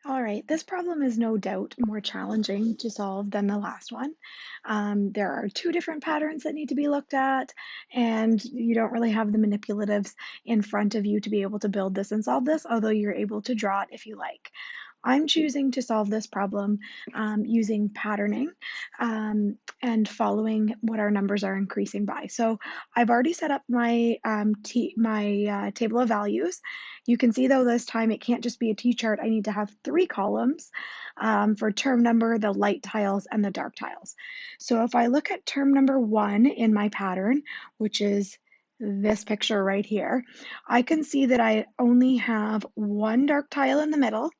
All right, this problem is no doubt more challenging to solve than the last one. There are two different patterns that need to be looked at, and you don't really have the manipulatives in front of you to be able to build this and solve this, although you're able to draw it if you like. I'm choosing to solve this problem using patterning and following what our numbers are increasing by. So I've already set up my table of values. You can see though this time it can't just be a T-chart. I need to have three columns for term number, the light tiles, and the dark tiles. So if I look at term number one in my pattern, which is this picture right here, I can see that I only have one dark tile in the middle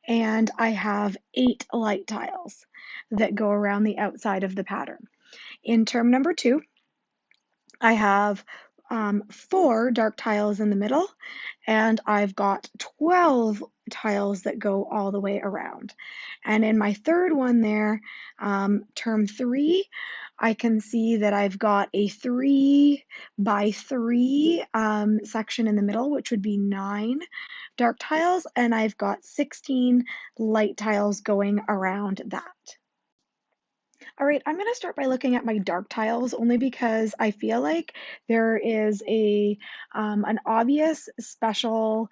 and I have 8 light tiles that go around the outside of the pattern. In term number two, I have 4 dark tiles in the middle, and I've got 12 tiles that go all the way around. And in my third one there, term three, I can see that I've got a 3 by 3 section in the middle, which would be 9 dark tiles, and I've got 16 light tiles going around that. All right, I'm going to start by looking at my dark tiles only because I feel like there is an obvious special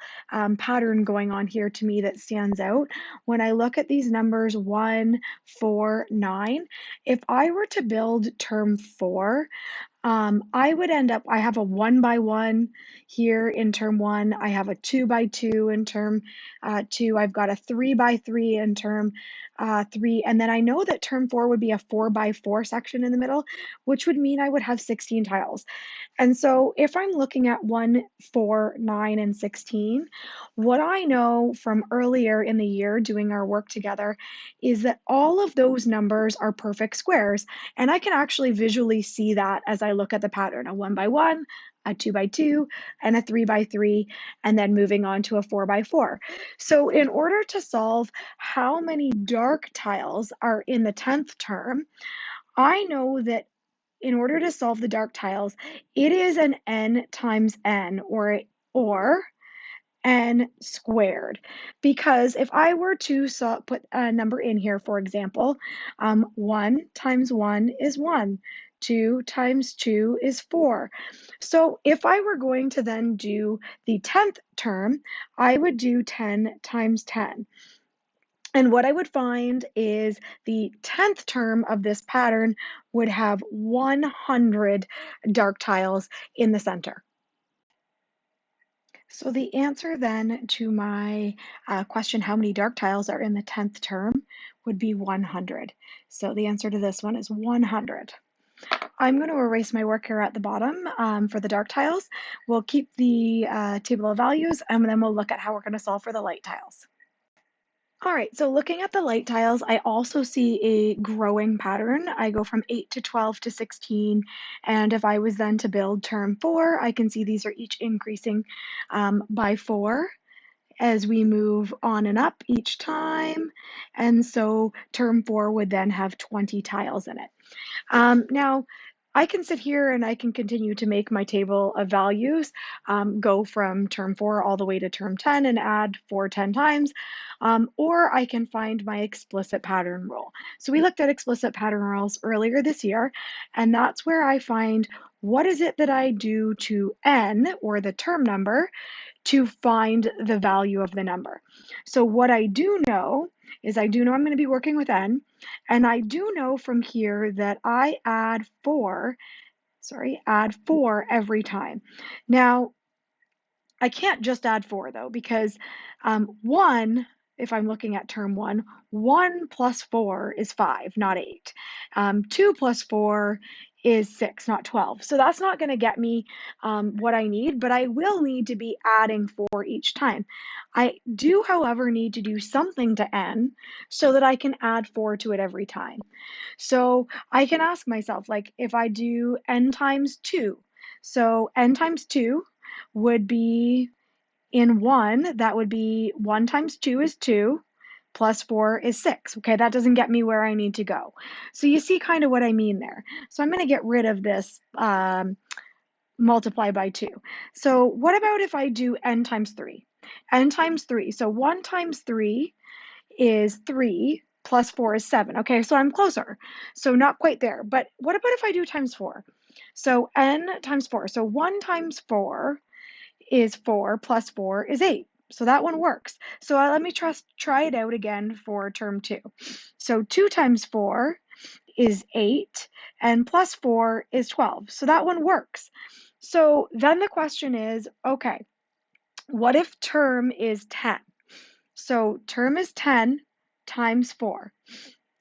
pattern going on here to me that stands out. When I look at these numbers 1, 4, 9, if I were to build term 4, I would end up, I have a 1 by 1 here in term 1. I have a 2 by 2 in term 2. I've got a 3 by 3 in term 3. And then I know that term 4 would be a 4 by 4 section in the middle, which would mean I would have 16 tiles. And so if I'm looking at 1, 4, 9, and 16, what I know from earlier in the year doing our work together is that all of those numbers are perfect squares. And I can actually visually see that as I look at the pattern, a 1 by 1, a 2 by 2, and a 3 by 3, and then moving on to a 4 by 4. So in order to solve how many dark tiles are in the 10th term, I know that in order to solve the dark tiles, it is an n times n or n squared. Because if I were to put a number in here, for example, 1 times 1 is 1. 2 times 2 is 4. So if I were going to then do the 10th term, I would do 10 times 10. And what I would find is the 10th term of this pattern would have 100 dark tiles in the center. So the answer then to my question, how many dark tiles are in the 10th term, would be 100. So the answer to this one is 100. I'm going to erase my work here at the bottom for the dark tiles. We'll keep the table of values, and then we'll look at how we're going to solve for the light tiles. All right, so looking at the light tiles, I also see a growing pattern. I go from 8 to 12 to 16, and if I was then to build term 4, I can see these are each increasing by 4 as we move on and up each time, and so term 4 would then have 20 tiles in it. Now, I can sit here and I can continue to make my table of values, go from term 4 all the way to term 10 and add 4 10 times, or I can find my explicit pattern rule. So we looked at explicit pattern rules earlier this year, and that's where I find what is it that I do to n, or the term number, to find the value of the number. So what I do know is I do know I'm going to be working with n, and I do know from here that I add 4 every time. Now, I can't just add 4 though, because 1, if I'm looking at term 1, 1 plus 4 is 5, not 8. 2 plus 4 is 6, not 12. So that's not going to get me what I need, but I will need to be adding 4 each time. I do, however, need to do something to n so that I can add 4 to it every time. So I can ask myself, like, if I do n times 2, so n times 2 would be in 1, that would be 1 times 2 is 2, plus 4 is 6. Okay, that doesn't get me where I need to go. So you see kind of what I mean there. So I'm going to get rid of this multiply by 2. So what about if I do n times 3? N times 3. So 1 times 3 is 3 plus 4 is 7. Okay, so I'm closer. So not quite there. But what about if I do times 4? So n times 4. So 1 times 4 is 4 plus 4 is 8. So that one works. So let me try it out again for term 2. So 2 times 4 is 8 and plus 4 is 12. So that one works. So then the question is, okay, what if term is 10? So term is 10 times 4.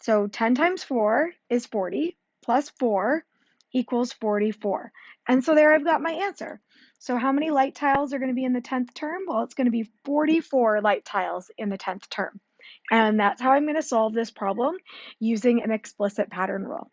So 10 times 4 is 40 plus 4 equals 44. And so there I've got my answer. So how many light tiles are going to be in the 10th term? Well, it's going to be 44 light tiles in the 10th term. And that's how I'm going to solve this problem using an explicit pattern rule.